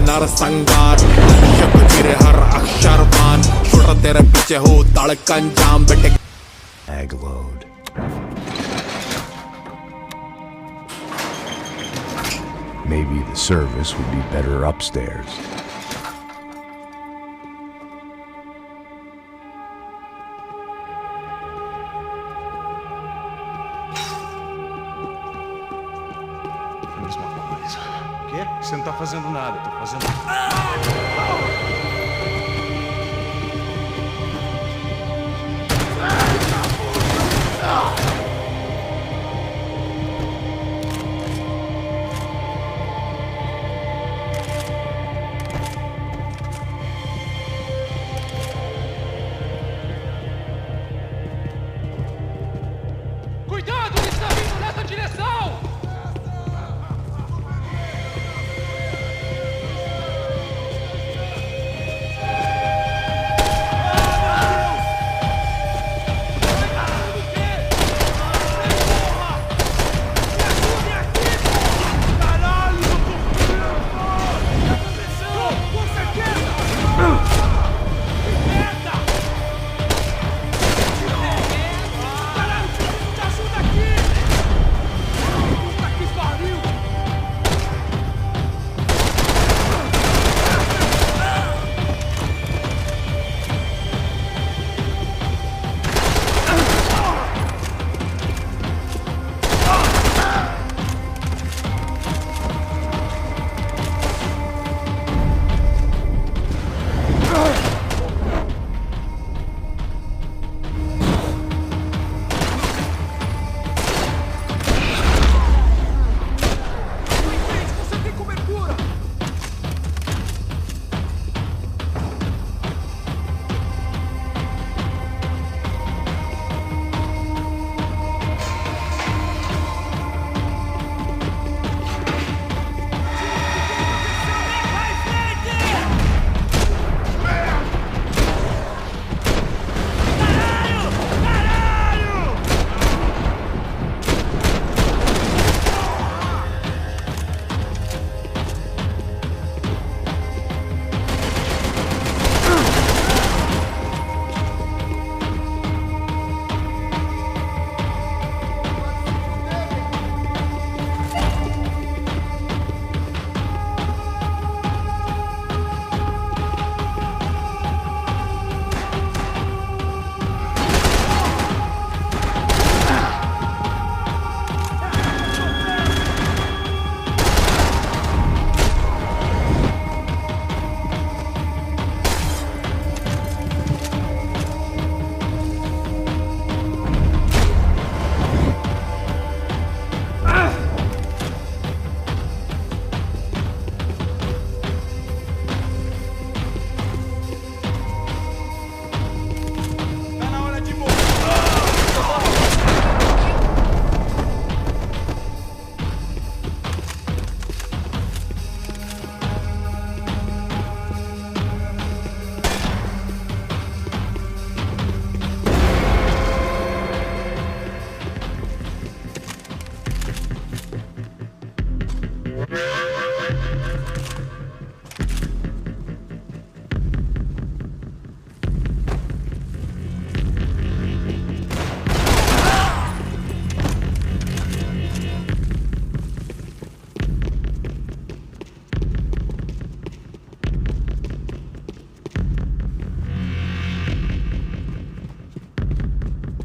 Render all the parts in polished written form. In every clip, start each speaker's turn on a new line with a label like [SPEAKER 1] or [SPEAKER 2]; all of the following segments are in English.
[SPEAKER 1] नरसंहार शक गिरे हर अक्षर बान छोड़ तेरे पीछे हो धड़कन जाम बेटे
[SPEAKER 2] Ag load. Maybe the service would be better upstairs.
[SPEAKER 3] O quê? Você não tá fazendo nada, tô fazendo...
[SPEAKER 4] Cuidado, ele está vindo nessa direção!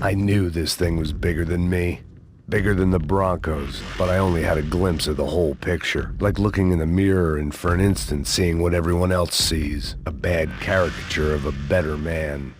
[SPEAKER 2] I knew this thing was bigger than me. Bigger than the Broncos, but I only had a glimpse of the whole picture. Like looking in the mirror and for an instant seeing what everyone else sees. A bad caricature of a better man.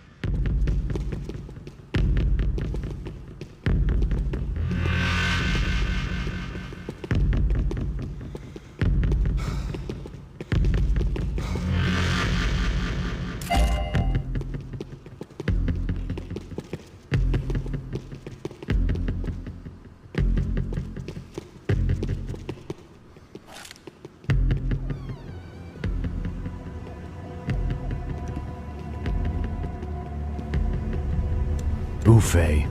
[SPEAKER 2] Buffet.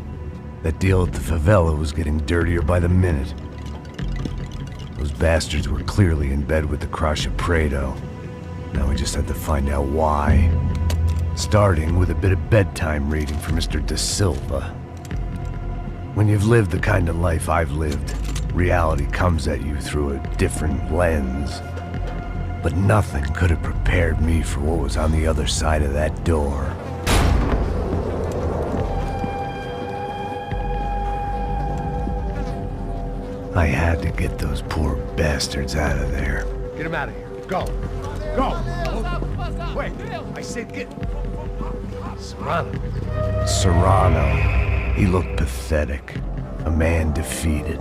[SPEAKER 2] That deal at the favela was getting dirtier by the minute. Those bastards were clearly in bed with the Crush of Prado. Now we just had to find out why. Starting with a bit of bedtime reading for Mr. Da Silva. When you've lived the kind of life I've lived, reality comes at you through a different lens. But nothing could have prepared me for what was on the other side of that door. I had to get those poor bastards out of there.
[SPEAKER 5] Get him out of here. Go. Go. Wait. I said get... Serrano.
[SPEAKER 2] Serrano. He looked pathetic. A man defeated.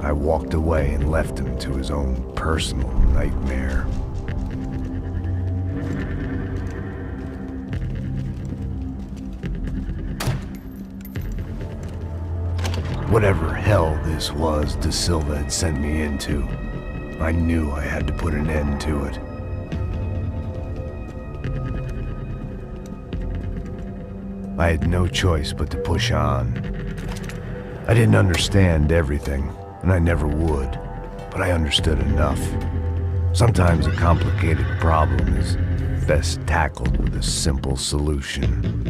[SPEAKER 2] I walked away and left him to his own personal nightmare. Whatever hell this was Da Silva had sent me into, I knew I had to put an end to it. I had no choice but to push on. I didn't understand everything, and I never would, but I understood enough. Sometimes a complicated problem is best tackled with a simple solution.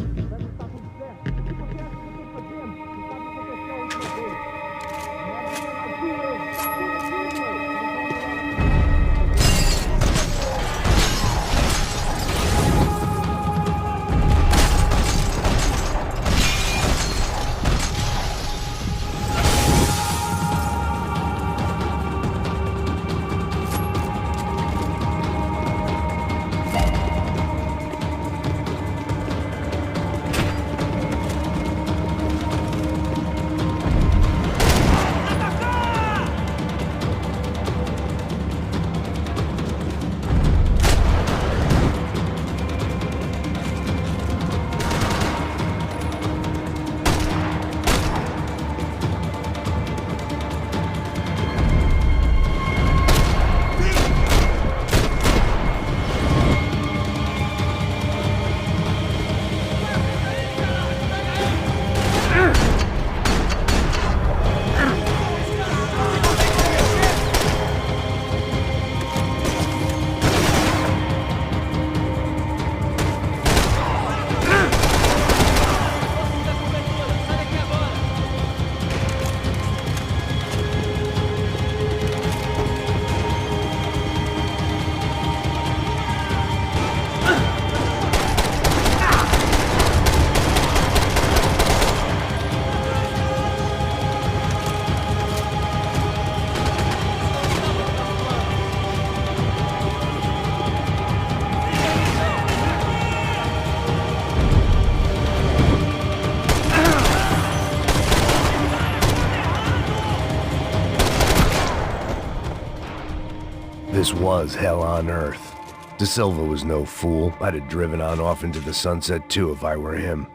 [SPEAKER 2] This was hell on earth. Da Silva was no fool. I'd have driven on off into the sunset too if I were him.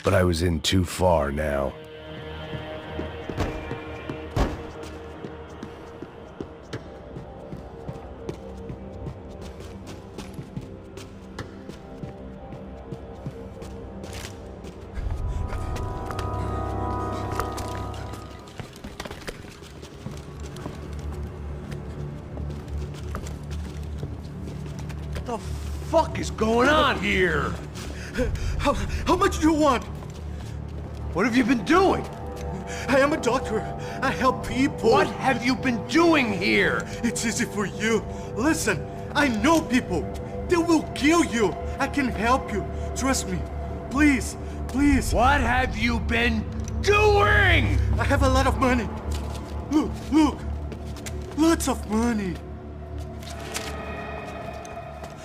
[SPEAKER 2] But I was in too far now.
[SPEAKER 5] What the fuck is going on here?
[SPEAKER 3] How much do you want?
[SPEAKER 5] What have you been doing?
[SPEAKER 3] I am a doctor. I help people.
[SPEAKER 5] What have you been doing here?
[SPEAKER 3] It's easy for you. Listen, I know people. They will kill you. I can help you. Trust me. Please, please.
[SPEAKER 5] What have you been doing?
[SPEAKER 3] I have a lot of money. Look, look. Lots of money.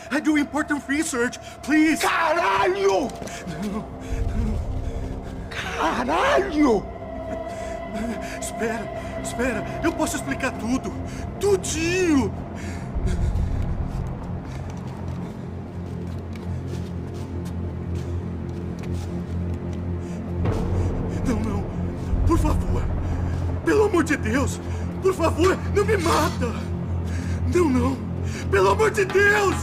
[SPEAKER 3] I do important research. Please.
[SPEAKER 5] Caralho! Caralho!
[SPEAKER 3] Espera, espera. Eu posso explicar tudo. Tudinho. Não, não. Por favor. Pelo amor de Deus. Por favor, não me mata. Não, não. Pelo amor de Deus.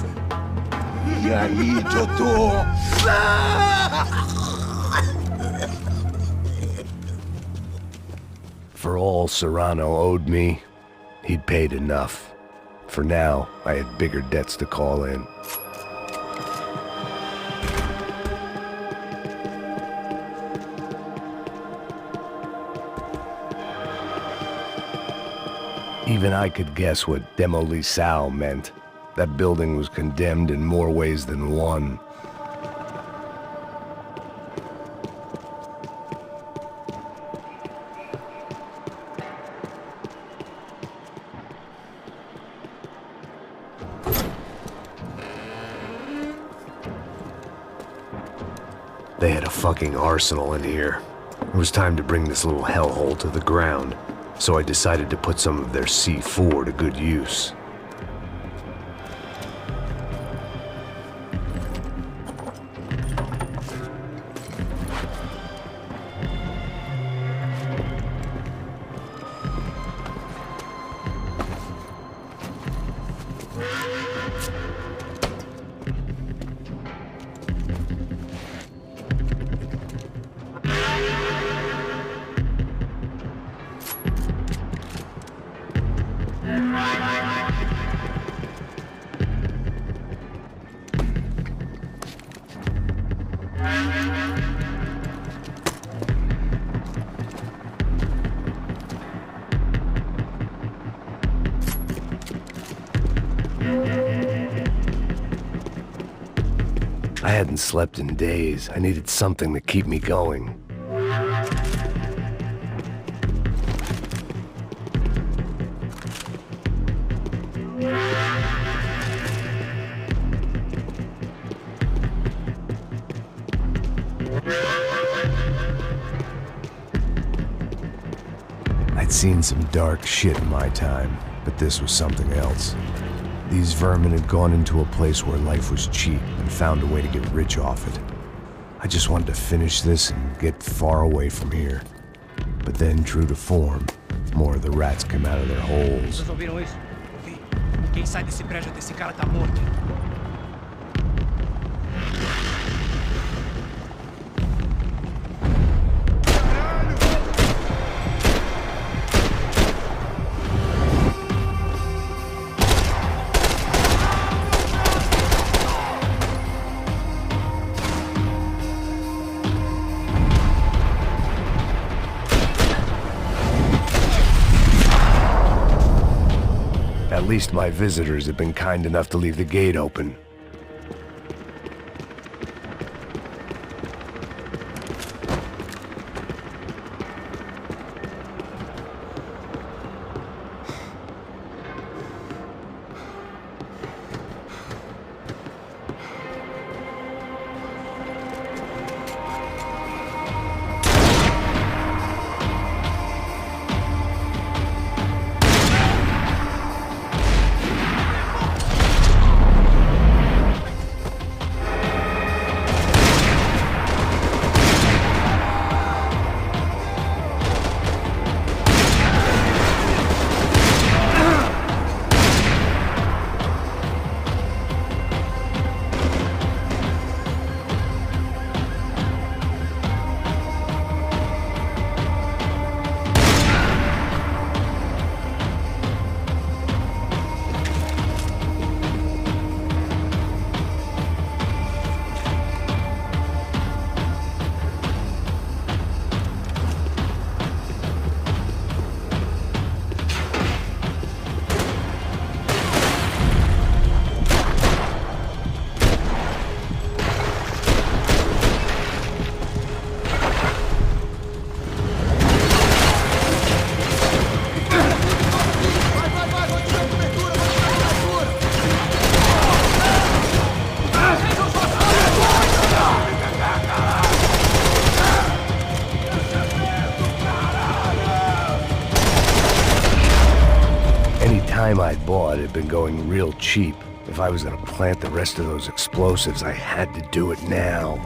[SPEAKER 5] E aí, doutor?
[SPEAKER 2] For all Serrano owed me, he'd paid enough. for now, I had bigger debts to call in. Even I could guess what 𝑭𝑨𝑚𝑚𝑚𝑚𝑚𝑚𝑚𝑚𝑚𝑚𝑚 meant. That building was condemned in more ways than one. They had a fucking arsenal in here. It was time to bring this little hellhole to the ground, so I decided to put some of their C4 to good use. I hadn't slept in days. I needed something to keep me going. I'd seen some dark shit in my time, but this was something else. These vermin had gone into a place where life was cheap and found a way to get rich off it. I just wanted to finish this and get far away from here. But then, true to form, more of the rats came out of their holes.
[SPEAKER 4] Vocês ouviram isso? Ouvi. Quem sai desse prédio desse cara tá morto.
[SPEAKER 2] At least my visitors have been kind enough to leave the gate open. I'd bought had been going real cheap. If I was gonna plant the rest of those explosives, I had to do it now.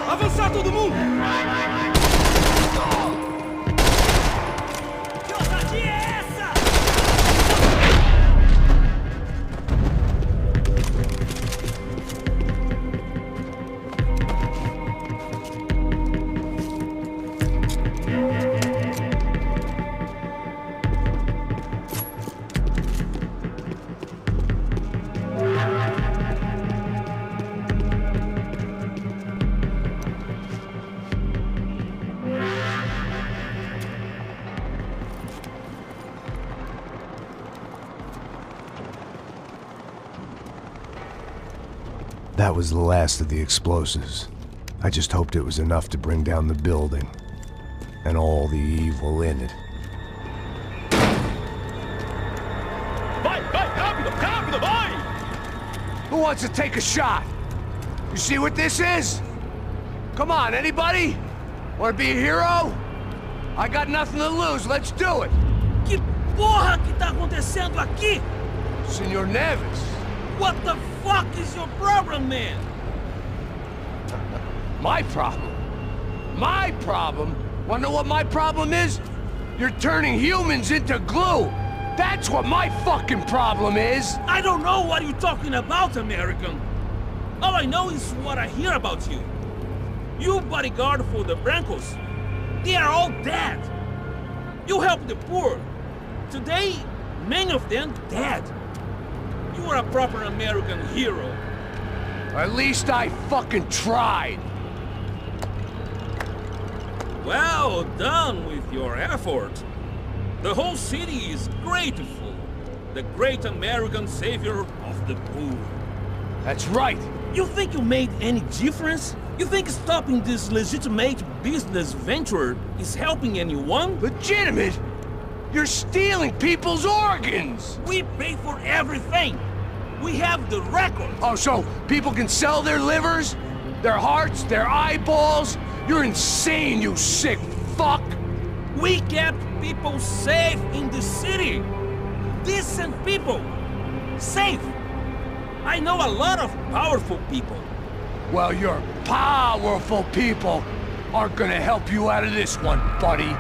[SPEAKER 4] Avançar! matar todo mundo! Que ousadia é essa?
[SPEAKER 2] That was the last of the explosives. I just hoped it was enough to bring down the building. And all the evil in it.
[SPEAKER 5] Vai, vai, rápido, rápido, vai! Who wants to take a shot? You see what this is? Come on, anybody? Want to be a hero? I got nothing to lose, let's do it!
[SPEAKER 4] Que porra que tá acontecendo aqui?
[SPEAKER 5] Senor Neves.
[SPEAKER 4] What the fuck is your problem, man?
[SPEAKER 5] My problem? My problem? Wanna know what my problem is? You're turning humans into glue! That's what my fucking problem is!
[SPEAKER 4] I don't know what you're talking about, American. All I know is what I hear about you. You bodyguard for the Brancos. They are all dead. You help the poor. Today, many of them dead. You are a proper American hero.
[SPEAKER 5] At least I fucking tried.
[SPEAKER 4] Well done with your effort. The whole city is grateful. The great American savior of the poor.
[SPEAKER 5] That's right.
[SPEAKER 4] You think you made any difference? You think stopping this legitimate business venture is helping anyone?
[SPEAKER 5] Legitimate? You're stealing people's organs!
[SPEAKER 4] We pay for everything. We have the record.
[SPEAKER 5] Oh, so people can sell their livers? Their hearts? Their eyeballs? You're insane, you sick fuck!
[SPEAKER 4] We kept people safe in the city. Decent people. Safe. I know a lot of powerful people.
[SPEAKER 5] Well, your powerful people aren't gonna help you out of this one, buddy.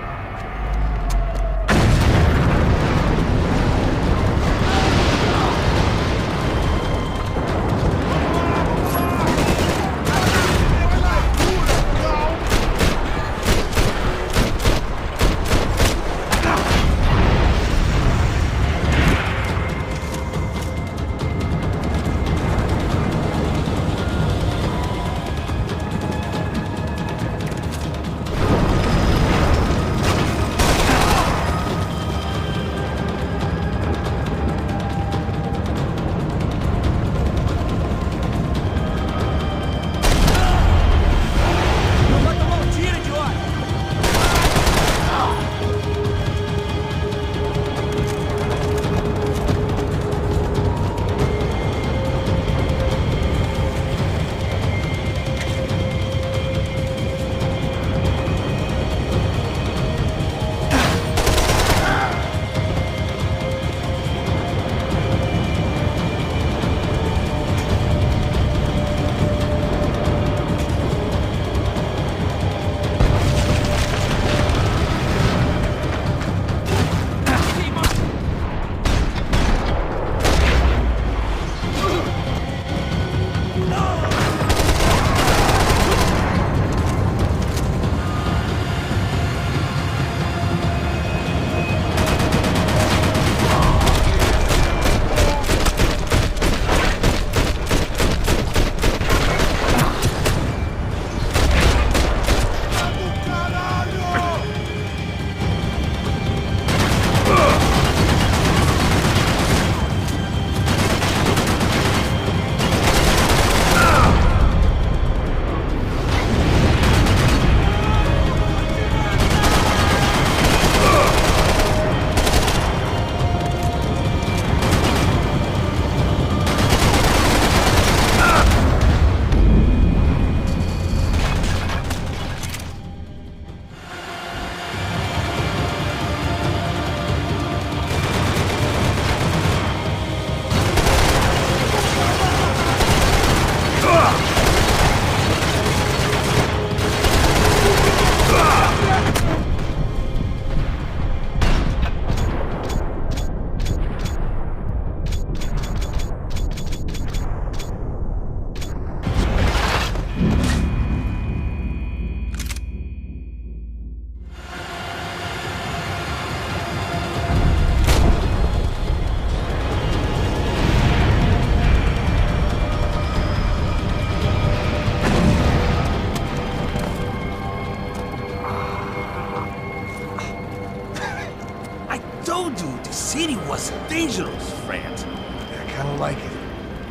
[SPEAKER 4] city was dangerous, friend.
[SPEAKER 5] Yeah, I kinda like it.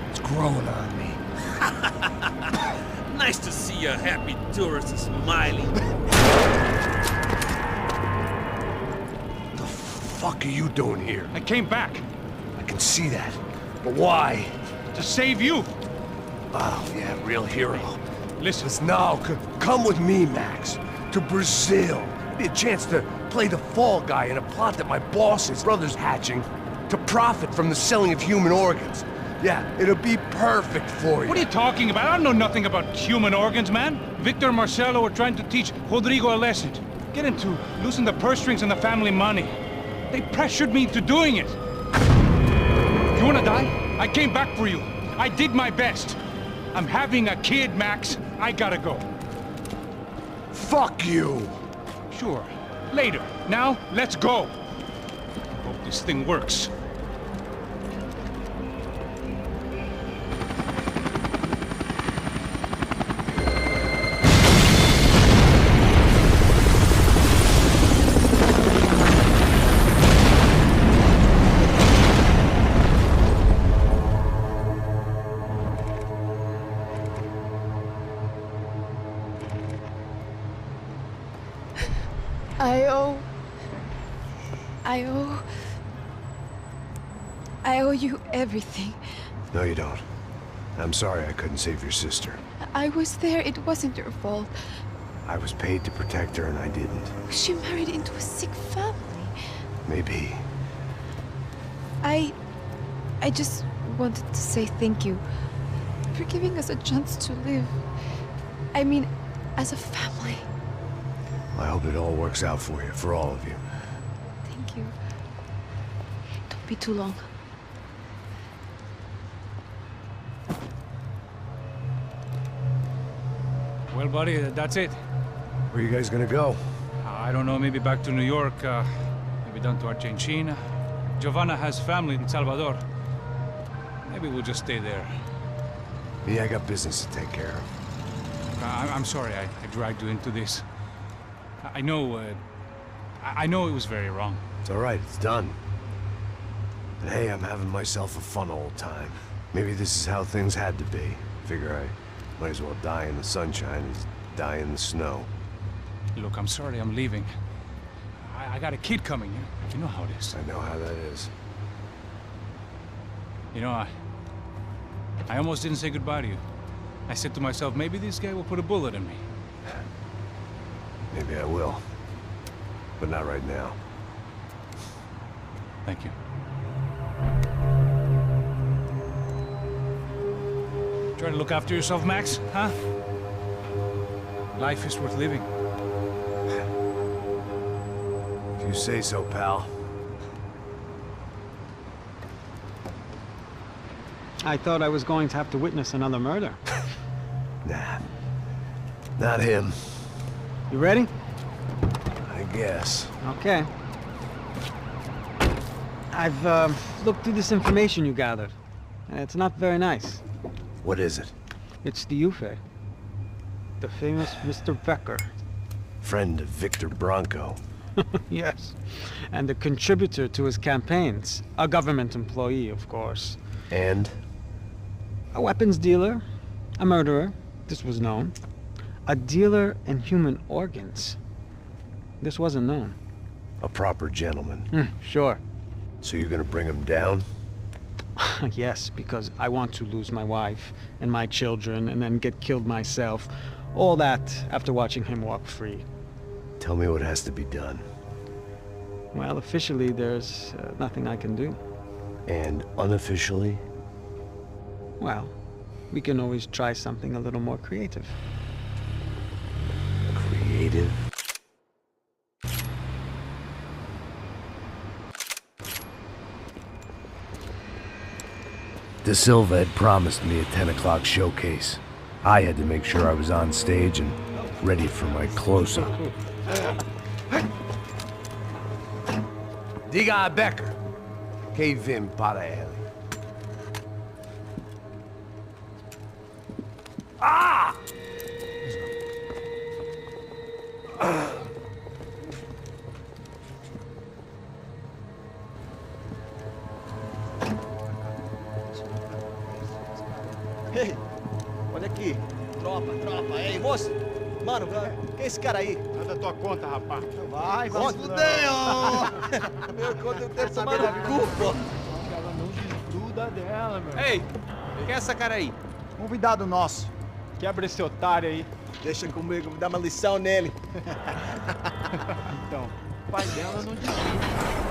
[SPEAKER 5] It's growing on me.
[SPEAKER 4] Nice to see a happy tourist smiling.
[SPEAKER 5] What the fuck are you doing here?
[SPEAKER 6] I came back
[SPEAKER 5] I can see that. But why?
[SPEAKER 6] to save you.
[SPEAKER 5] Oh, yeah, real hero.
[SPEAKER 6] Listen,
[SPEAKER 5] Listen, now, come with me, Max. To Brazil. Be a chance to play the fall guy in a plot that my boss's brother's hatching to profit from the selling of human organs. Yeah, it'll be perfect for you.
[SPEAKER 6] what are you talking about? I don't know nothing about human organs, man. Victor and Marcelo were trying to teach Rodrigo a lesson. Get him to loosen the purse strings and the family money. They pressured me into doing it. You wanna die? I came back for you. I did my best. I'm having a kid, Max. I gotta go.
[SPEAKER 5] Fuck you!
[SPEAKER 6] Sure. Later. Now, let's go. Hope this thing works.
[SPEAKER 7] I owe you everything.
[SPEAKER 2] No, you don't. I'm sorry I couldn't save your sister.
[SPEAKER 7] I was there, it wasn't your fault.
[SPEAKER 2] I was paid to protect her and I didn't.
[SPEAKER 7] She married into a sick family.
[SPEAKER 2] Maybe.
[SPEAKER 7] I just wanted to say thank you for giving us a chance to live. I mean, as a family.
[SPEAKER 2] I hope it all works out for you, for all of you.
[SPEAKER 7] Thank you. Don't be too long.
[SPEAKER 6] Well, buddy, that's it.
[SPEAKER 2] Where are you guys gonna go?
[SPEAKER 6] I don't know, maybe back to New York, maybe down to Argentina. Giovanna has family in Salvador. Maybe we'll just stay there.
[SPEAKER 2] Me, I got business to take care of.
[SPEAKER 6] I'm sorry I dragged you into this. I know it was very wrong.
[SPEAKER 2] It's all right, it's done. And hey, I'm having myself a fun old time. Maybe this is how things had to be. Figure I might as well die in the sunshine as die in the snow.
[SPEAKER 6] Look, I'm sorry I'm leaving. I got a kid coming. You know how it is.
[SPEAKER 2] I know how that is.
[SPEAKER 6] You know, I almost didn't say goodbye to you. I said to myself, maybe this guy will put a bullet in me.
[SPEAKER 2] Maybe I will. But not right now.
[SPEAKER 6] Thank you. Try to look after yourself, Max, huh? Life is worth living.
[SPEAKER 2] If you say so, pal.
[SPEAKER 8] I thought I was going to have to witness another murder.
[SPEAKER 2] Nah. Not him.
[SPEAKER 8] You ready?
[SPEAKER 2] I guess.
[SPEAKER 8] Okay. I've looked through this information you gathered, and it's not very nice.
[SPEAKER 2] What is it?
[SPEAKER 8] It's the 𝑰𝑵𝑵𝑽. The famous Mr. Becker.
[SPEAKER 2] Friend of Victor Bronco.
[SPEAKER 8] Yes. And a contributor to his campaigns. A government employee, of course.
[SPEAKER 2] And?
[SPEAKER 8] A weapons dealer. A murderer. This was known. A dealer in human organs. This wasn't known.
[SPEAKER 2] A proper gentleman.
[SPEAKER 8] Sure.
[SPEAKER 2] So you're gonna bring him down?
[SPEAKER 8] Yes, because I want to lose my wife and my children and then get killed myself. All that after watching him walk free.
[SPEAKER 2] Tell me what has to be done.
[SPEAKER 8] Well, officially, there's nothing I can do.
[SPEAKER 2] And unofficially?
[SPEAKER 8] Well, we can always try something a little more creative.
[SPEAKER 2] Creative? De Silva had promised me a 10 o'clock showcase. I had to make sure I was on stage and ready for my close-up. Diga Becker. 𝑭𝑰𝑵𝑺𝑻𝑨𝑴. Ah!
[SPEAKER 9] Mano, quem é esse cara aí?
[SPEAKER 10] Manda tua conta, rapaz.
[SPEAKER 9] Vai, fudeu! Meu conta eu quero saber da culpa.
[SPEAKER 10] Ela não desgruda dela, meu.
[SPEAKER 9] Ei, quem é essa cara aí?
[SPEAKER 10] Convidado nosso. Quebra esse otário aí.
[SPEAKER 9] Deixa comigo, vou dar uma lição nele.
[SPEAKER 10] Então, o pai dela não desgruda.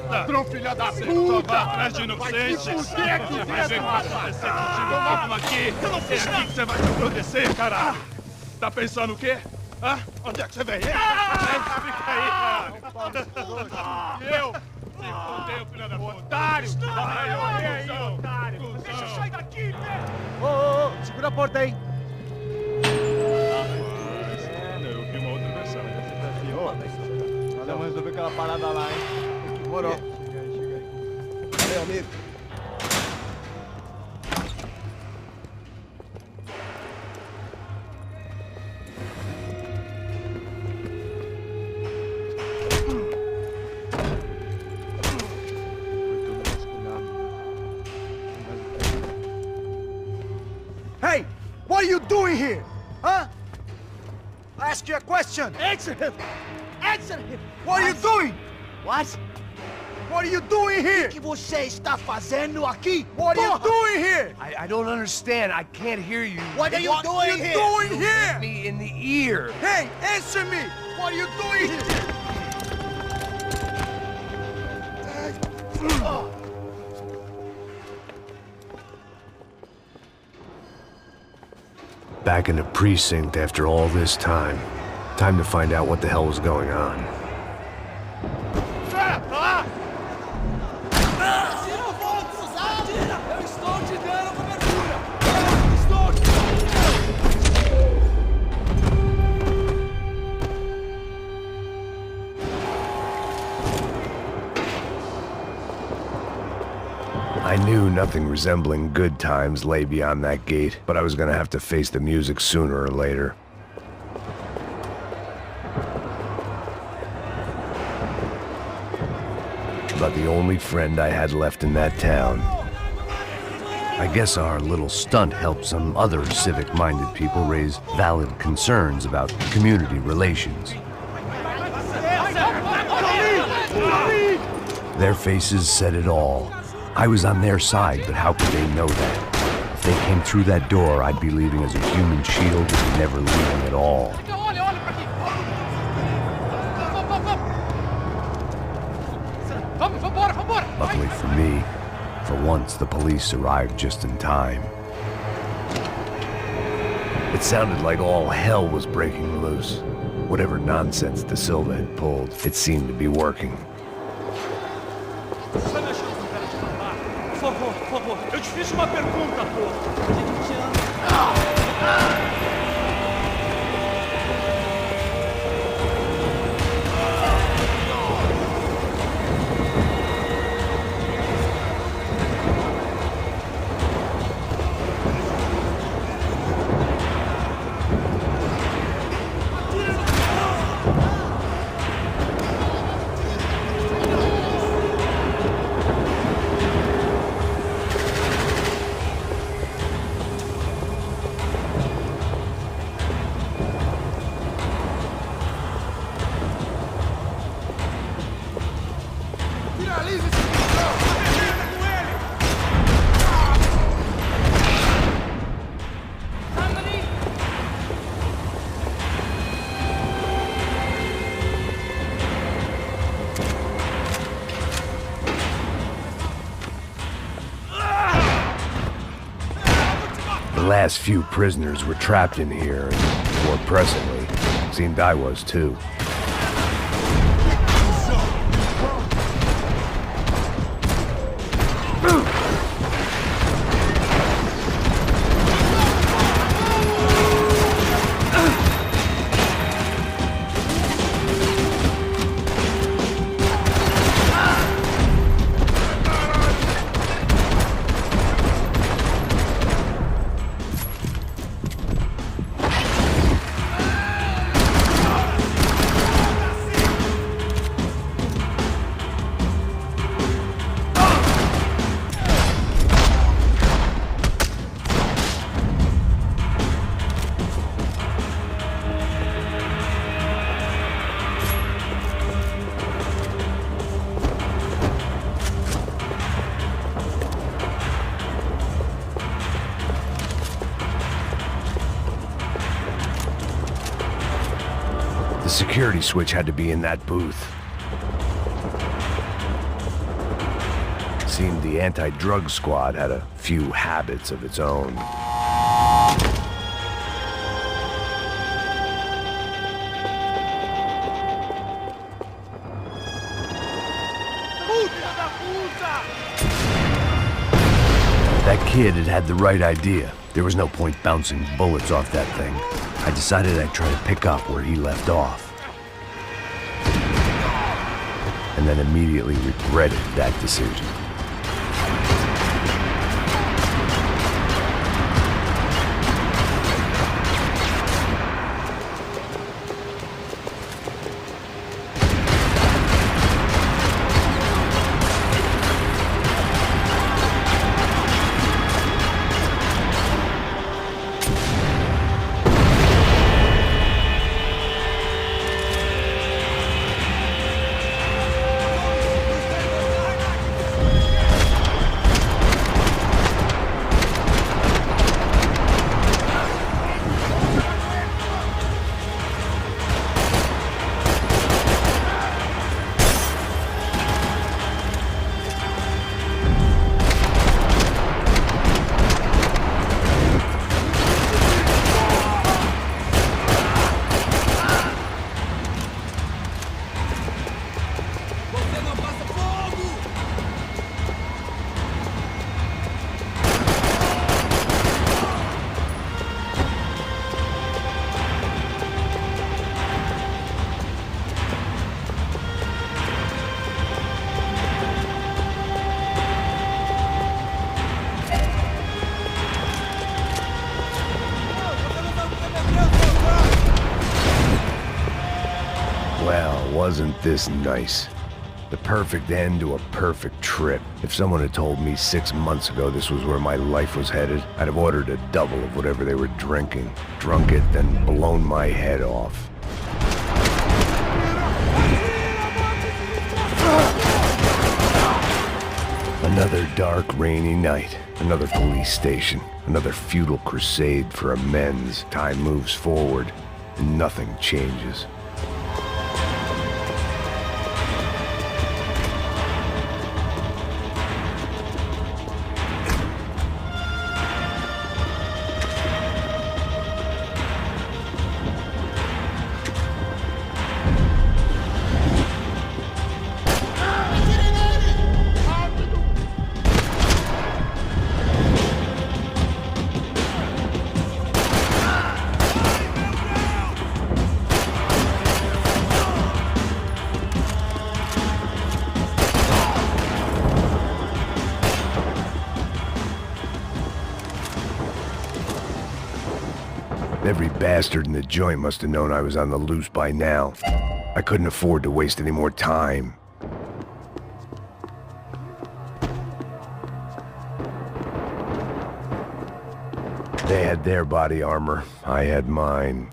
[SPEAKER 3] Ladrão, filha da puta! Vai atrás de inocentes! Vai ver o que vai acontecer contigo mesmo aqui! É aqui que você vai se acontecer, caralho! Tá pensando o quê? Hã? Onde é que você vem? Fica aí, cara! Eu? Se fodeu, filha da puta! Otário! Vai, otário! Deixa eu sair daqui, velho!
[SPEAKER 10] Ô, segura a porta aí!
[SPEAKER 3] Eu vi uma outra versão.
[SPEAKER 10] Vamos resolver aquela parada lá, hein?
[SPEAKER 9] Demorou.
[SPEAKER 10] Chega aí.
[SPEAKER 9] Valeu, amigo.
[SPEAKER 10] Hey! What are you doing here? Huh? I ask you a question!
[SPEAKER 9] Answer him! Answer him!
[SPEAKER 10] What are you doing?
[SPEAKER 9] What?
[SPEAKER 10] What are you doing here?
[SPEAKER 9] O que você está fazendo aqui?
[SPEAKER 10] What are you doing here?
[SPEAKER 2] I don't understand. I can't hear you.
[SPEAKER 9] What are you doing here?
[SPEAKER 10] Doing here?
[SPEAKER 2] Me in the ear.
[SPEAKER 10] Hey, answer me! What are you doing here?
[SPEAKER 2] Back in the precinct after all this time. Time to find out what the hell was going on.
[SPEAKER 9] Eu estou te dando cobertura! Eu estou te...
[SPEAKER 2] I knew nothing resembling good times lay beyond that gate, but I was gonna have to face the music sooner or later. About the only friend I had left in that town. I guess our little stunt helped some other civic-minded people raise valid concerns about community relations. Their faces said it all. I was on their side, but how could they know that? If they came through that door, I'd be leaving as a human shield and never leaving at all. Luckily for me, for once the police arrived just in time. It sounded like all hell was breaking loose. Whatever nonsense De Silva had pulled, it seemed to be working.
[SPEAKER 4] Por favor, eu te fiz uma pergunta, pô. A gente te ama.
[SPEAKER 2] The last few prisoners were trapped in here, and more presently, seemed I was too. security switch had to be in that booth. Seemed the anti-drug squad had a few habits of its own. That kid had the right idea. There was no point bouncing bullets off that thing. I decided I'd try to pick up where he left off. And then immediately regretted that decision. Wasn't this nice? The perfect end to a perfect trip. If someone had told me 6 months ago this was where my life was headed, I'd have ordered a double of whatever they were drinking, drunk it, then blown my head off. Another dark, rainy night. Another police station. Another futile crusade for amends. Time moves forward, and nothing changes. Every bastard in the joint must have known I was on the loose by now. I couldn't afford to waste any more time. They had their body armor. I had mine.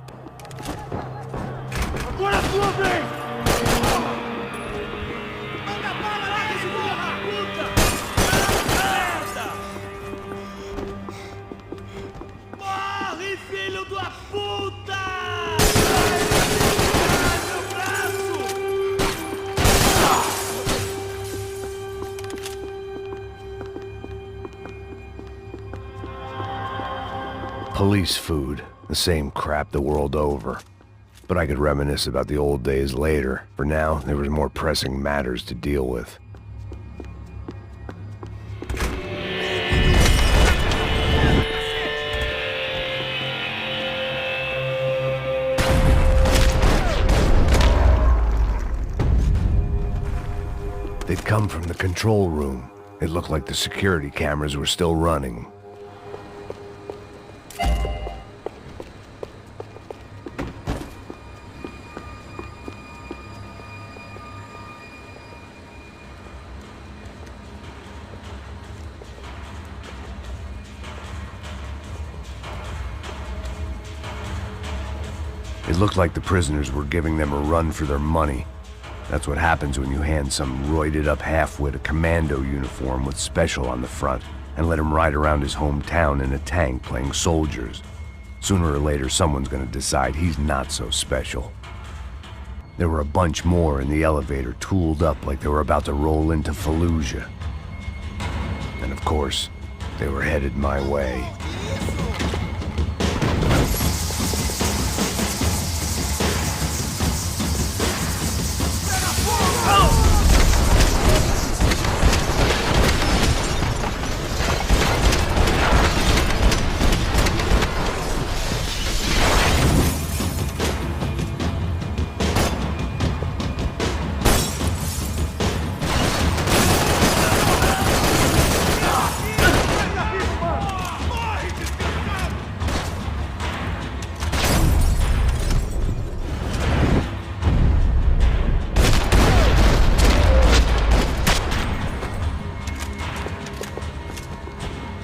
[SPEAKER 2] Police food, the same crap the world over. But I could reminisce about the old days later. For now, there was more pressing matters to deal with. They'd come from the control room. It looked like the security cameras were still running. It looked like the prisoners were giving them a run for their money. That's what happens when you hand some roided-up half-wit a commando uniform with special on the front and let him ride around his hometown in a tank playing soldiers. Sooner or later, someone's gonna decide he's not so special. There were a bunch more in the elevator, tooled up like they were about to roll into Fallujah. And of course, they were headed my way.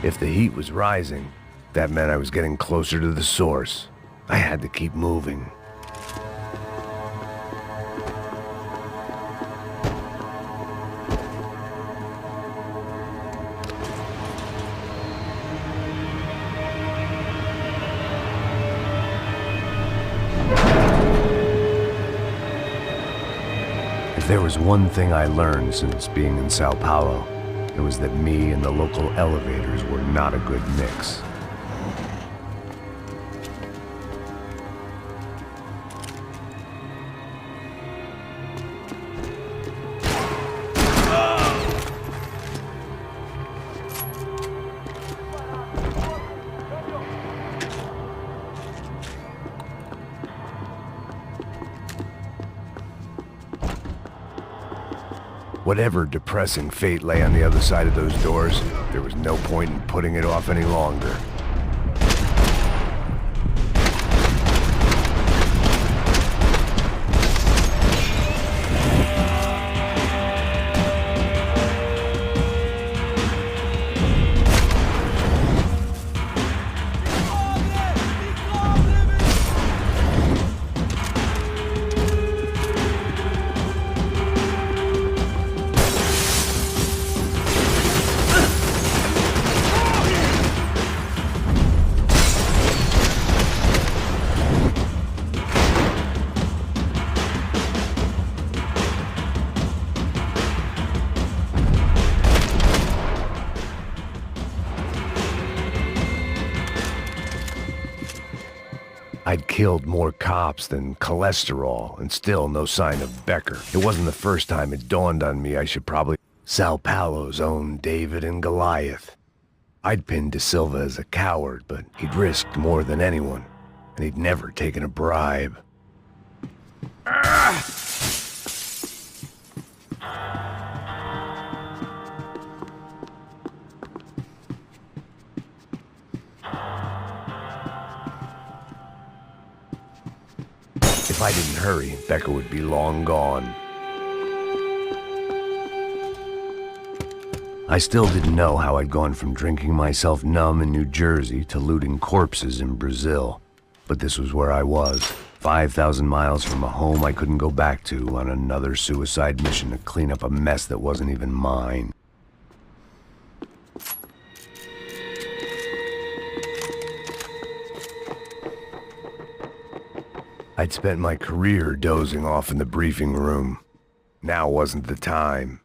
[SPEAKER 2] If the heat was rising, that meant I was getting closer to the source. I had to keep moving. If there was one thing I learned since being in Sao Paulo, it was that me and the local elevators were not a good mix. Whatever depressing fate lay on the other side of those doors, there was no point in putting it off any longer. I'd killed more cops than cholesterol, and still no sign of Becker. It wasn't the first time it dawned on me I should probably... Sao Paulo's own David and Goliath. I'd pinned De Silva as a coward, but he'd risked more than anyone, and he'd never taken a bribe. If I didn't hurry, Becker would be long gone. I still didn't know how I'd gone from drinking myself numb in New Jersey to looting corpses in Brazil. But this was where I was, 5,000 miles from a home I couldn't go back to, on another suicide mission to clean up a mess that wasn't even mine. I'd spent my career dozing off in the briefing room. Now wasn't the time.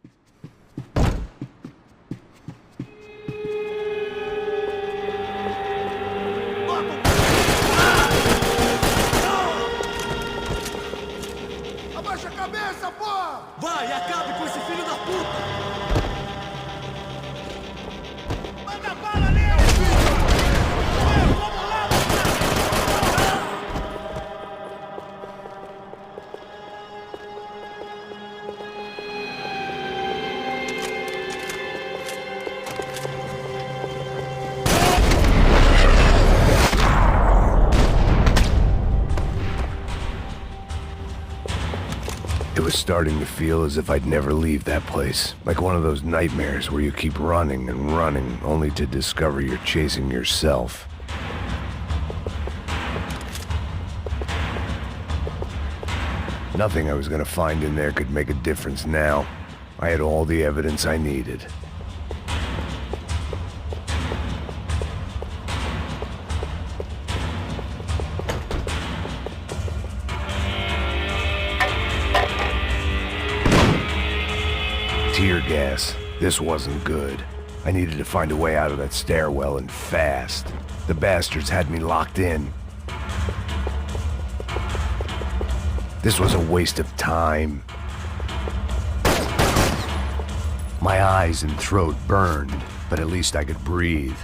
[SPEAKER 10] Abaixa a cabeça, porra!
[SPEAKER 9] Vai, acabe com esse filho da puta!
[SPEAKER 10] Manda bala nele, filho! Vamos lá,
[SPEAKER 2] It was starting to feel as if I'd never leave that place. Like one of those nightmares where you keep running and running, only to discover you're chasing yourself. Nothing I was gonna find in there could make a difference now. I had all the evidence I needed. gas. This wasn't good. I needed to find a way out of that stairwell, and fast. The bastards had me locked in. This was a waste of time. My eyes and throat burned, but at least I could breathe.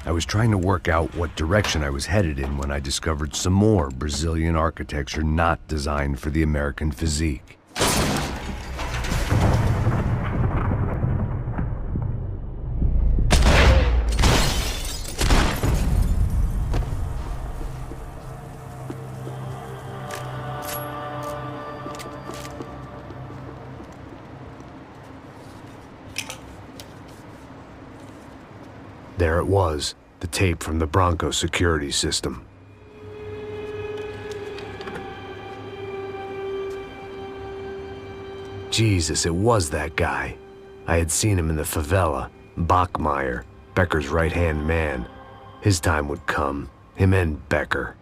[SPEAKER 2] I was trying to work out what direction I was headed in when I discovered some more Brazilian architecture not designed for the American physique. There it was, the tape from the Bronco security system. Jesus, it was that guy. I had seen him in the favela, Bachmeier, Becker's right-hand man. His time would come, him and Becker.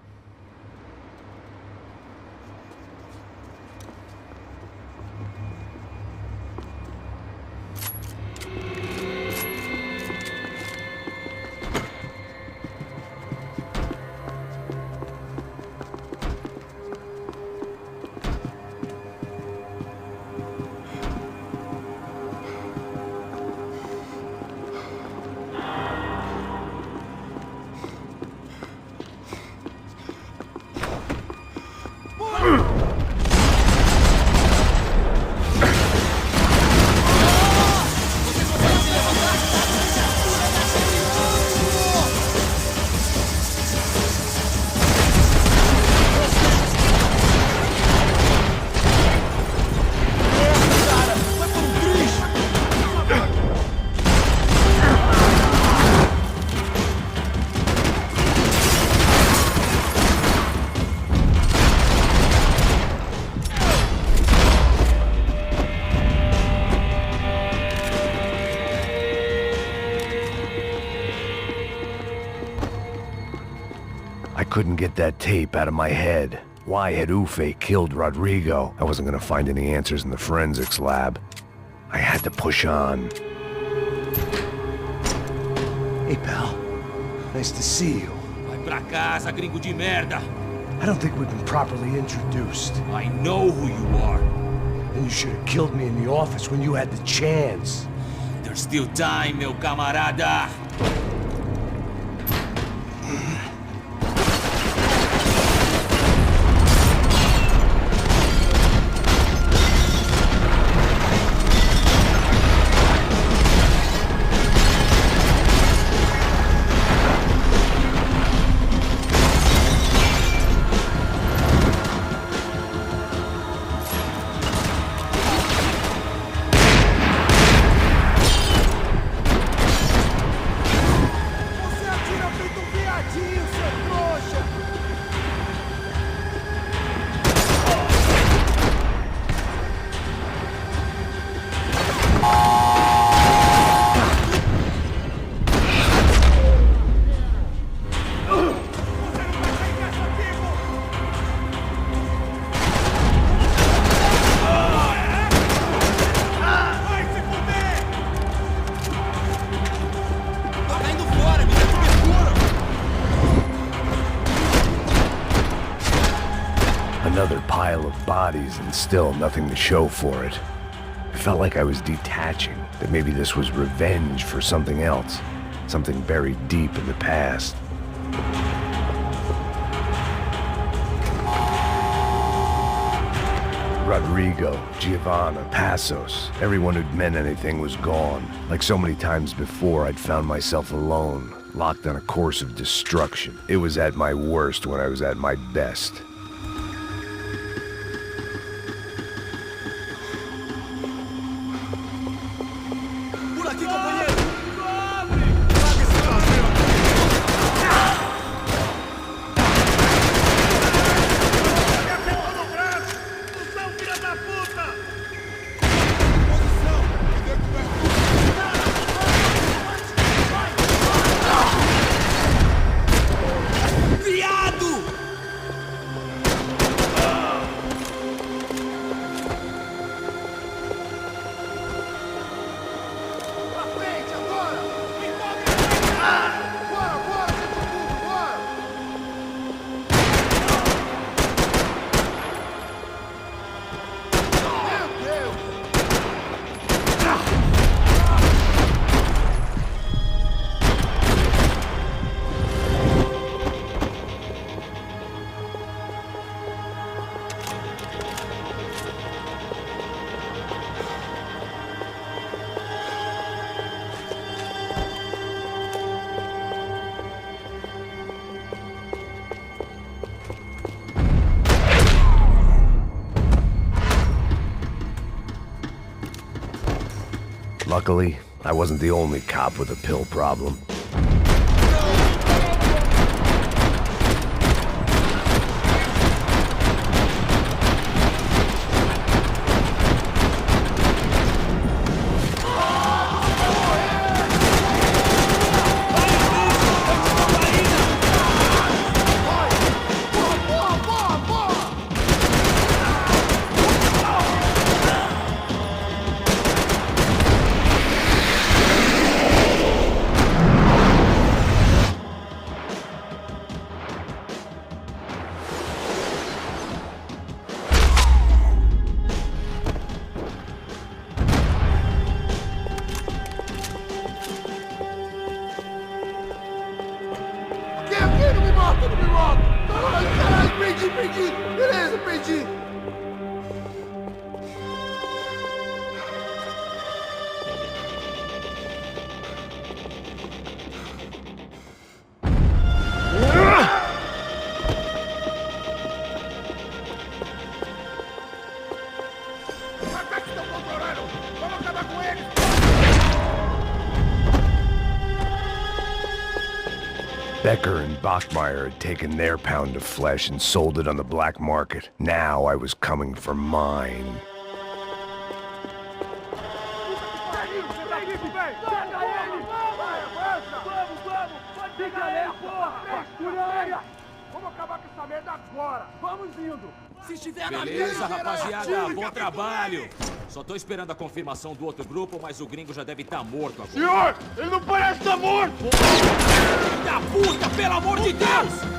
[SPEAKER 2] Couldn't get that tape out of my head. Why had 𝑰𝑵𝑽𝑒 killed Rodrigo? I wasn't gonna find any answers in the forensics lab. I had to push on.
[SPEAKER 5] Hey, pal. Nice to see you.
[SPEAKER 4] Vai pra casa, gringo de merda.
[SPEAKER 5] I don't think we've been properly introduced.
[SPEAKER 4] I know who you are.
[SPEAKER 5] And you should have killed me in the office when you had the chance.
[SPEAKER 4] There's still time, meu camarada.
[SPEAKER 2] Another pile of bodies and still nothing to show for it. It felt like I was detaching, that maybe this was revenge for something else, something buried deep in the past. Rodrigo, Giovanna, Passos, everyone who'd meant anything was gone. Like so many times before, I'd found myself alone, locked on a course of destruction. It was at my worst when I was at my best. Luckily, I wasn't the only cop with a pill problem.
[SPEAKER 10] Beleza, perdi.
[SPEAKER 2] Becker and Bachmeier had taken their pound of flesh and sold it on the black market. Now I was coming for mine.
[SPEAKER 11] Beleza, rapaziada, bom trabalho. Só tô esperando a confirmação do outro grupo, mas o gringo já deve estar morto agora.
[SPEAKER 3] Senhor, ele não parece estar morto!
[SPEAKER 11] Filho da puta, pelo amor de Deus!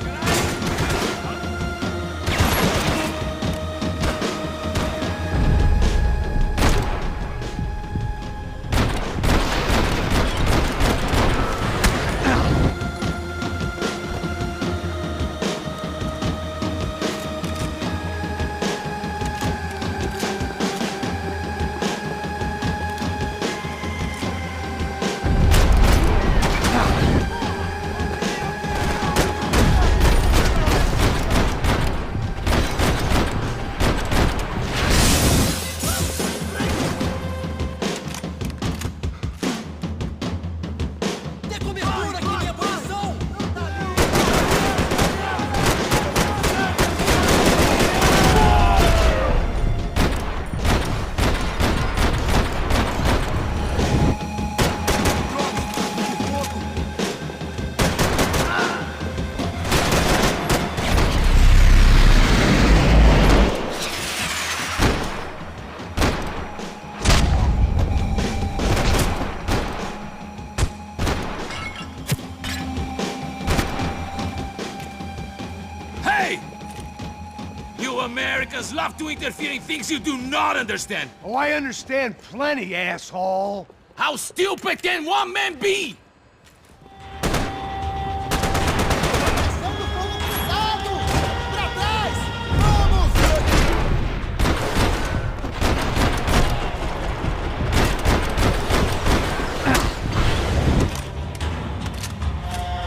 [SPEAKER 4] Americans love to interfere in things you do not understand.
[SPEAKER 10] Oh, I understand plenty, asshole.
[SPEAKER 4] How stupid can one man be?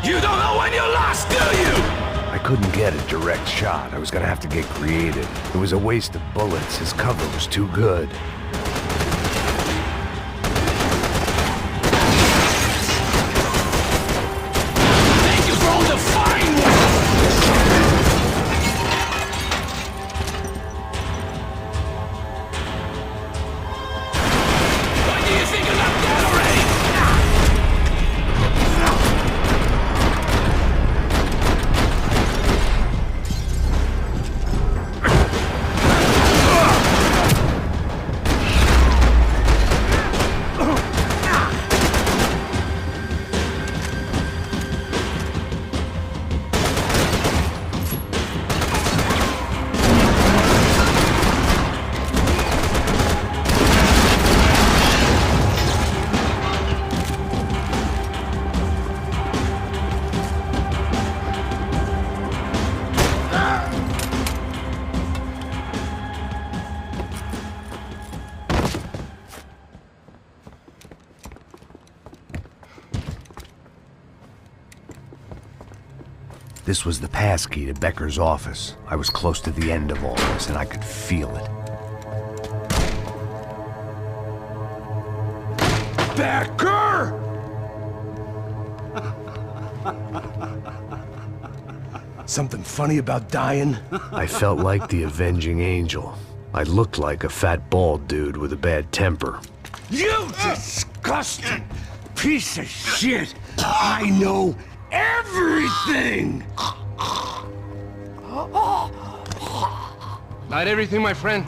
[SPEAKER 4] You don't know when you're lost, do you?
[SPEAKER 2] I couldn't get a direct shot. I was gonna have to get creative. It was a waste of bullets. His cover was too good.
[SPEAKER 4] Thank you for all the fine work! Why do you think you're not dead already?
[SPEAKER 2] This was the passkey to Becker's office. I was close to the end of all this, and I could feel it.
[SPEAKER 5] Becker! Something funny about dying?
[SPEAKER 2] I felt like the avenging angel. I looked like a fat bald dude with a bad temper.
[SPEAKER 5] You disgusting piece of shit! I know everything!
[SPEAKER 12] Not everything, my friend.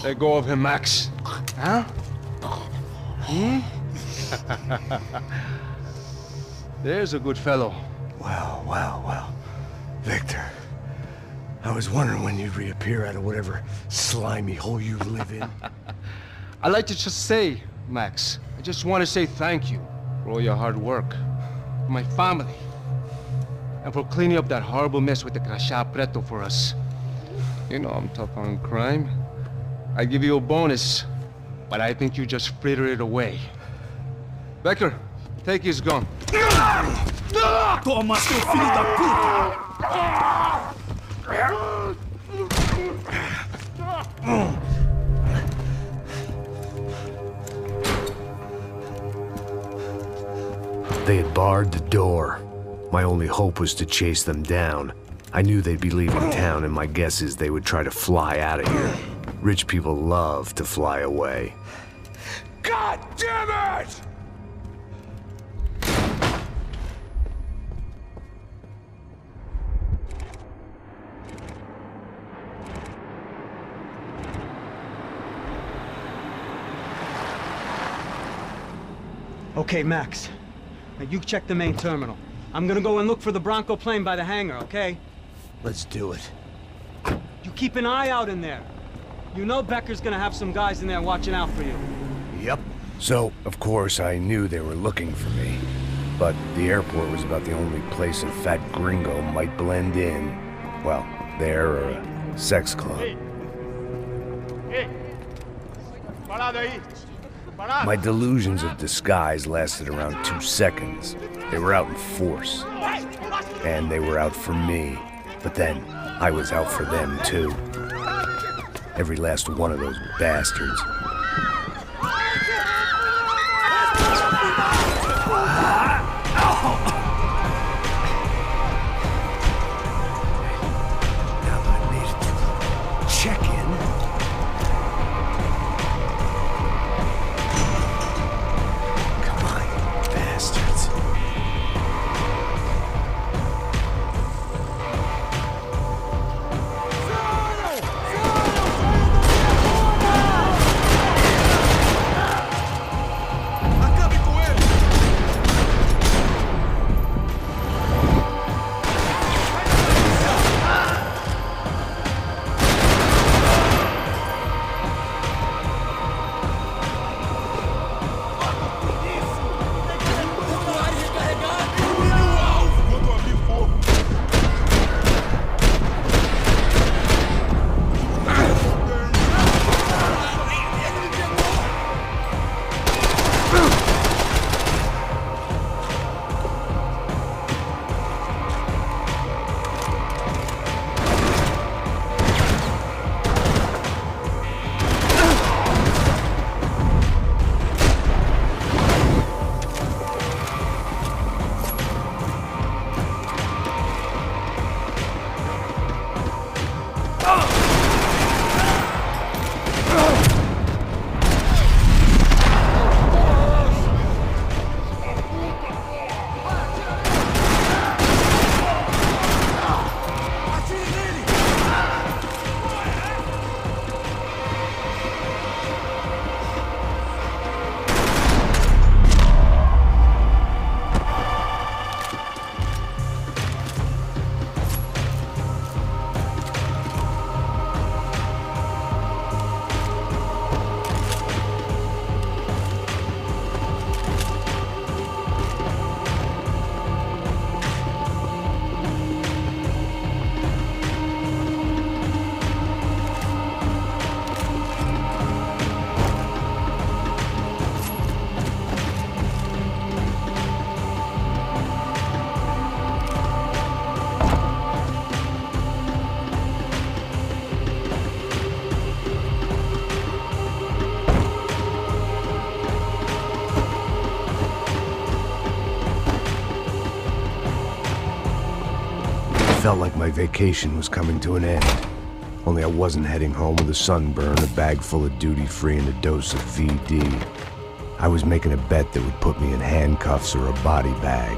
[SPEAKER 12] Let go of him, Max. Huh? There's a good fellow.
[SPEAKER 5] Well, well, well. Victor, I was wondering when you'd reappear out of whatever slimy hole you live in.
[SPEAKER 12] I'd like to just say, Max, I just want to say thank you for all your hard work, for my family, and for cleaning up that horrible mess with the Crasha Preto for us. You know I'm tough on crime. I give you a bonus, but I think you just frittered it away. Becker, take his gun.
[SPEAKER 4] Toma, seu filho da puta!
[SPEAKER 2] They had barred the door. My only hope was to chase them down. I knew they'd be leaving town, and my guess is they would try to fly out of here. Rich people love to fly away.
[SPEAKER 5] God damn it!
[SPEAKER 8] Okay, Max. Now you check the main terminal. I'm gonna go and look for the Bronco plane by the hangar, okay?
[SPEAKER 5] Let's do it.
[SPEAKER 8] You keep an eye out in there. You know Becker's gonna have some guys in there watching out for you.
[SPEAKER 5] Yep.
[SPEAKER 2] So, of course, I knew they were looking for me. But the airport was about the only place a fat gringo might blend in. Well, there or a sex club. My delusions of disguise lasted around 2 seconds. They were out in force. And they were out for me. But then, I was out for them, too. Every last one of those bastards.
[SPEAKER 5] Now that I made it to check-in, come on, you bastards.
[SPEAKER 2] felt like my vacation was coming to an end. Only I wasn't heading home with a sunburn, a bag full of duty-free, and a dose of VD. I was making a bet that would put me in handcuffs or a body bag.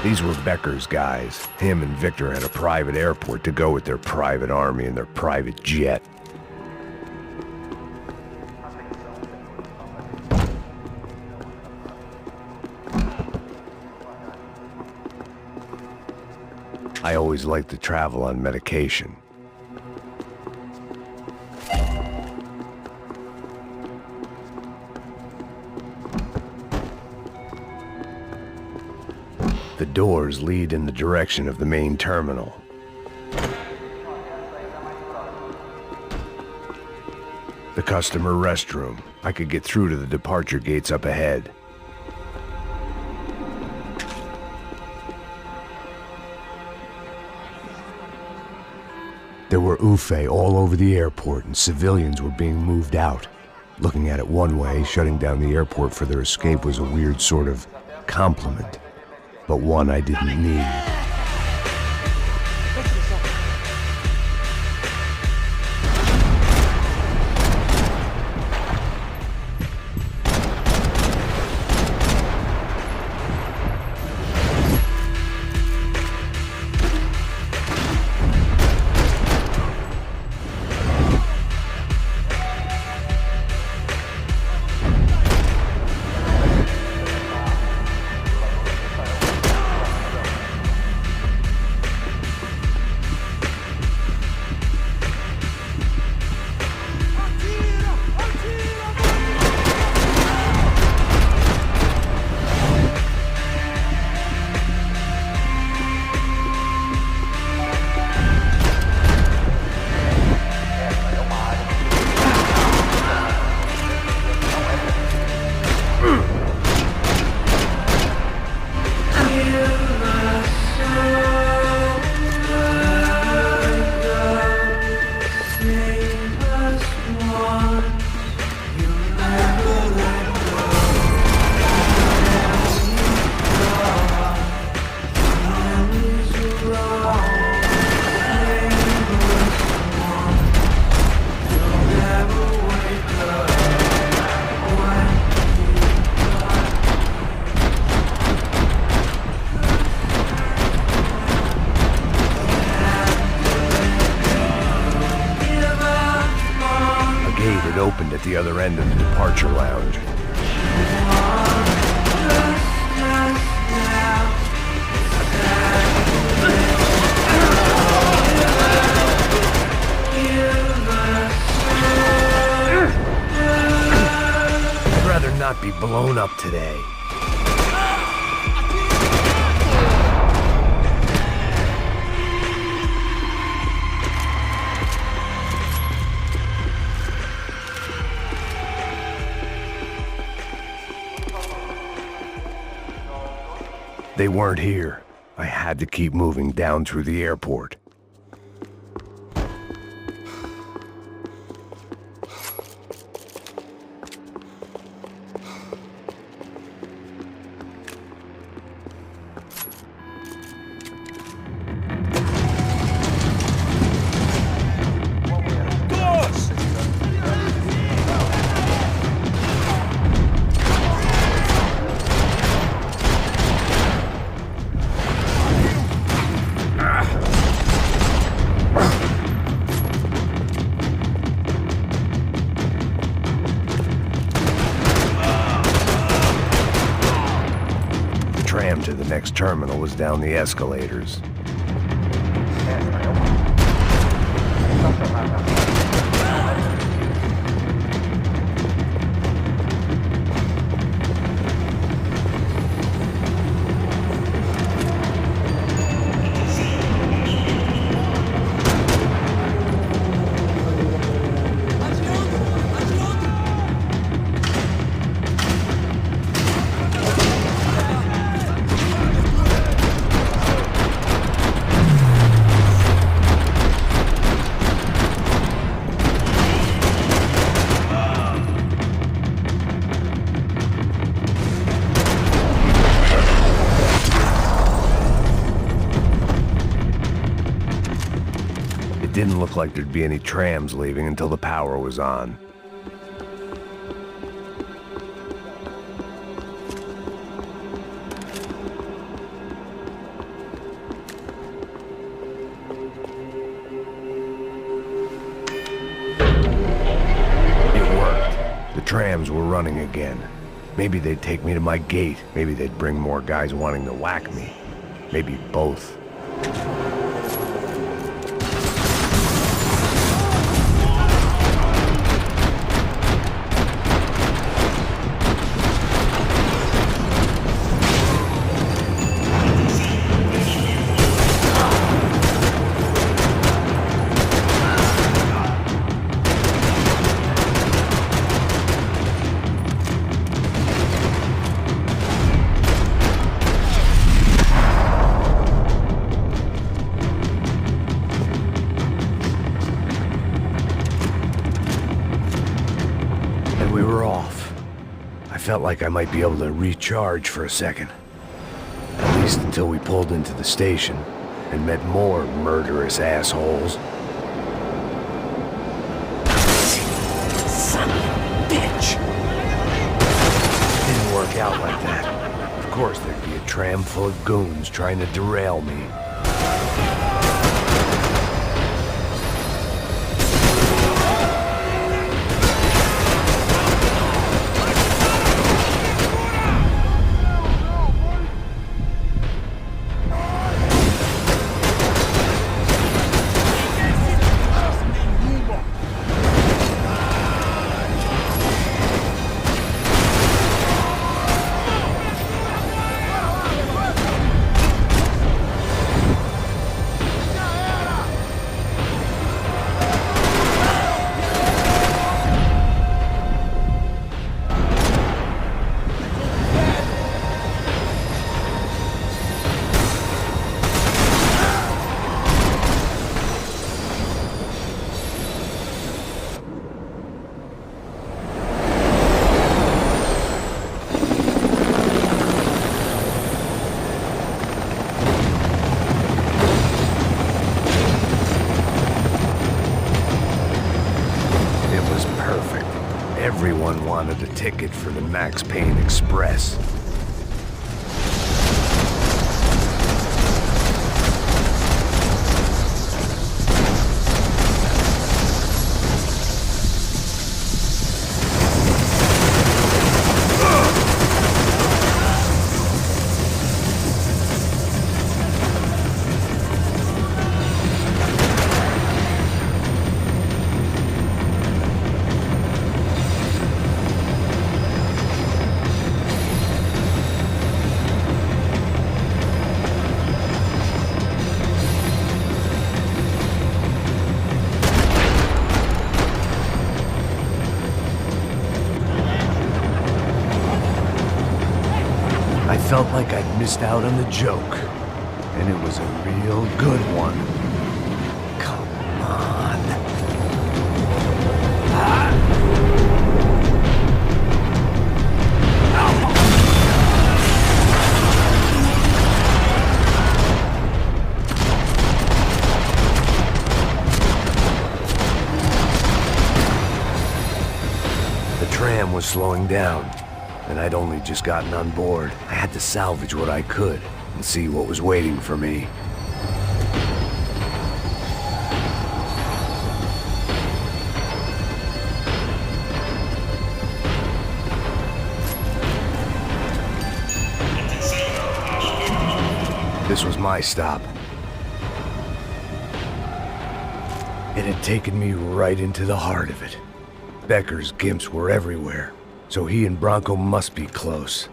[SPEAKER 2] These were Becker's guys. Him and Victor had a private airport to go with their private army and their private jet. I always liked to travel on medication. The doors lead in the direction of the main terminal. The customer restroom. I could get through to the departure gates up ahead. There were 𝑰𝑵𝑺𝑻𝑨𝑴 all over the airport, and civilians were being moved out. Looking at it one way, shutting down the airport for their escape was a weird sort of compliment, but one I didn't need. Opened at the other end of the departure lounge. I'd rather not be blown up today. They weren't here. I had to keep moving down through the airport. tram to the next terminal was down the escalators. Didn't look like there'd be any trams leaving until the power was on. It worked. The trams were running again. Maybe they'd take me to my gate. Maybe they'd bring more guys wanting to whack me. Maybe both. Felt like I might be able to recharge for a second. At least until we pulled into the station and met more murderous assholes. Son of a bitch! Didn't work out like that. Of course there'd be a tram full of goons trying to derail me. Everyone wanted a ticket for the Max Payne Express. I felt like I'd missed out on the joke, and it was a real good one. Come on. The tram was slowing down, and I'd only just gotten on board. I had to salvage what I could and see what was waiting for me. This was my stop. It had taken me right into the heart of it. Becker's gimps were everywhere, so he and Bronco must be close.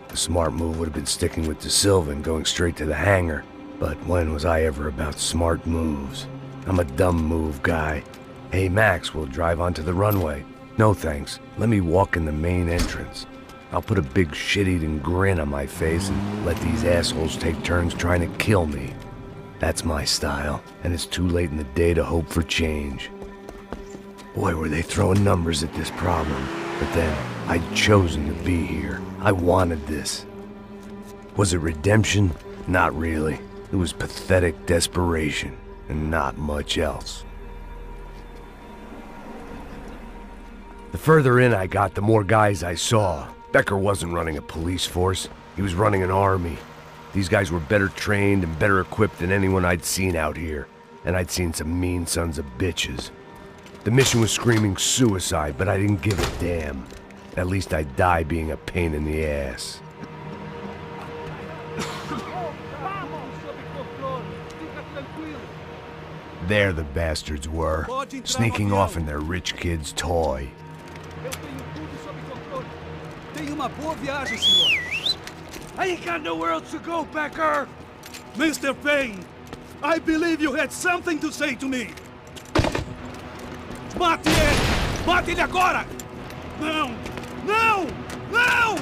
[SPEAKER 2] The smart move would have been sticking with DaSilva and going straight to the hangar, but when was I ever about smart moves? I'm a dumb move guy. Hey Max, we'll drive onto the runway. No thanks, let me walk in the main entrance. I'll put a big shit-eating grin on my face and let these assholes take turns trying to kill me. That's my style, and it's too late in the day to hope for change. Boy, were they throwing numbers at this problem. But then, I'd chosen to be here. I wanted this. Was it redemption? Not really. It was pathetic desperation, and not much else. The further in I got, the more guys I saw. Becker wasn't running a police force. He was running an army. These guys were better trained and better equipped than anyone I'd seen out here. And I'd seen some mean sons of bitches. The mission was screaming suicide, but I didn't give a damn. At least I'd die being a pain in the ass. There the bastards were, sneaking off in their rich kid's toy.
[SPEAKER 10] I ain't got nowhere else to go, Becker!
[SPEAKER 3] Mr. Payne, I believe you had something to say to me. Mate ele! Mate ele agora! Não! Não! Não!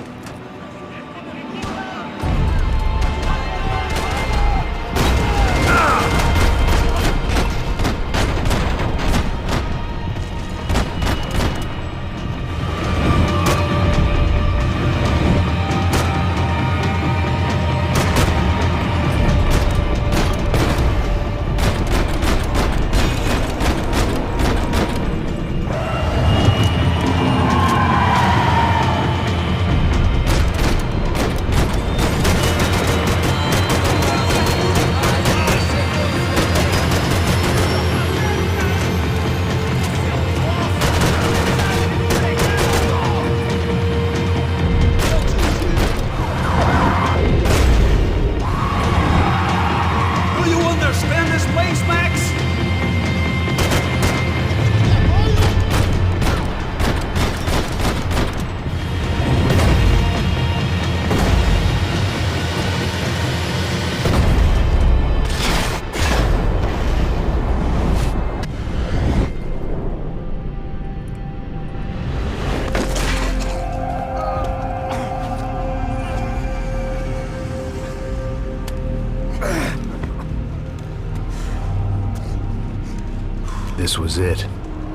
[SPEAKER 2] This was it.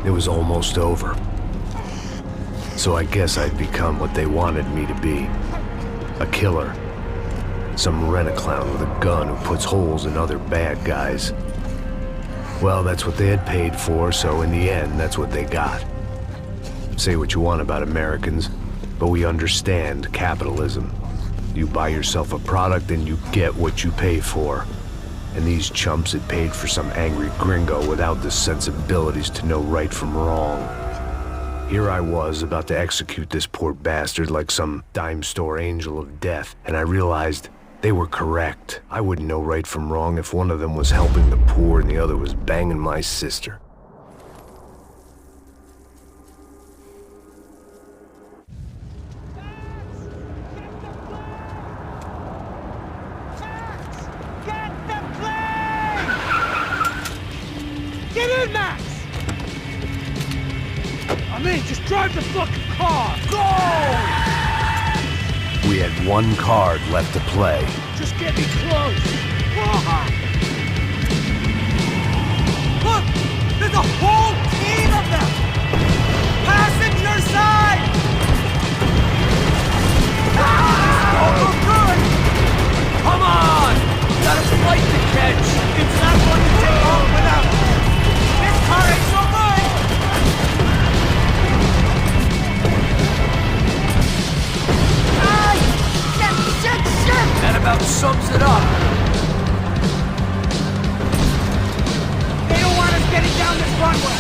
[SPEAKER 2] It was almost over. So I guess I'd become what they wanted me to be. A killer. Some rent-a-clown with a gun who puts holes in other bad guys. Well, that's what they had paid for, so in the end, that's what they got. Say what you want about Americans, but we understand capitalism. You buy yourself a product and you get what you pay for. And these chumps had paid for some angry gringo without the sensibilities to know right from wrong. Here I was, about to execute this poor bastard like some dime store angel of death, and I realized they were correct. I wouldn't know right from wrong if one of them was helping the poor and the other was banging my sister.
[SPEAKER 10] Get in, Max! I'm in, just drive the fucking car! Go!
[SPEAKER 2] We had one card left to play.
[SPEAKER 10] Just get me close! Look! There's a whole team of them! Passenger side! Oh, good! Come on! Got a flight to catch! It's not going to take long without... Car ain't so good! Shit! That about sums it up. They don't want us getting down this runway.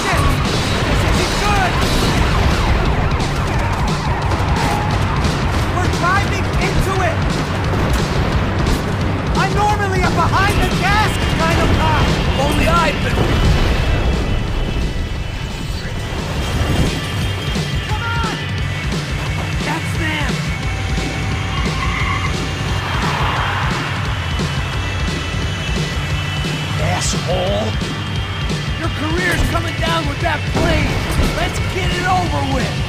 [SPEAKER 10] Shit! This isn't good! Payne! Let's get it over with!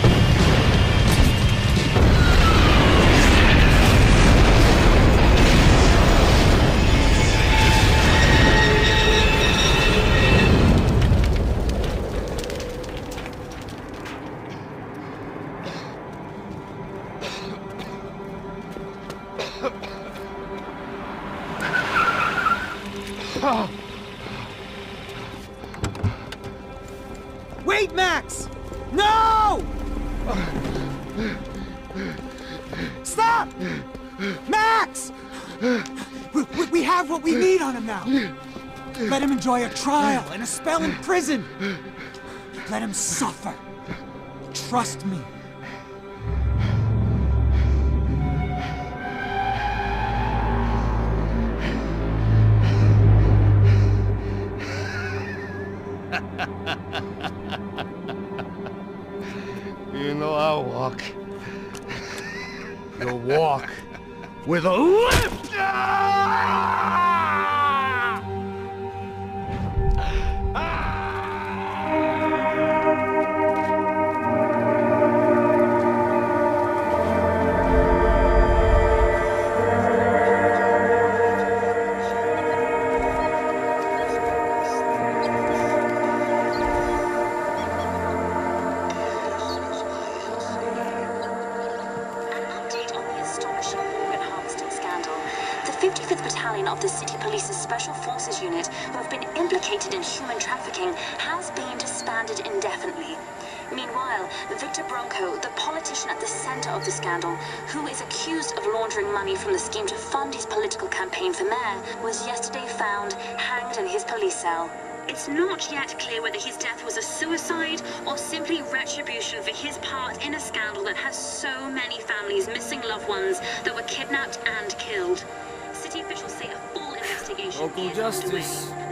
[SPEAKER 8] Wait, Max! No! Stop! Max! We have what we need on him now. Let him enjoy a trial and a spell in prison. Let him suffer. Trust me.
[SPEAKER 2] You know I'll walk. You'll walk with a lift!
[SPEAKER 13] Of the City Police's Special Forces Unit, who have been implicated in human trafficking, has been disbanded indefinitely. Meanwhile, Victor Bronco, the politician at the center of the scandal, who is accused of laundering money from the scheme to fund his political campaign for mayor, was yesterday found hanged in his police cell. It's not yet clear whether his death was a suicide or simply retribution for his part in a scandal that has so many families missing loved ones that were kidnapped and killed. City officials say a full investigation
[SPEAKER 10] Local
[SPEAKER 13] is
[SPEAKER 10] justice.
[SPEAKER 13] underway.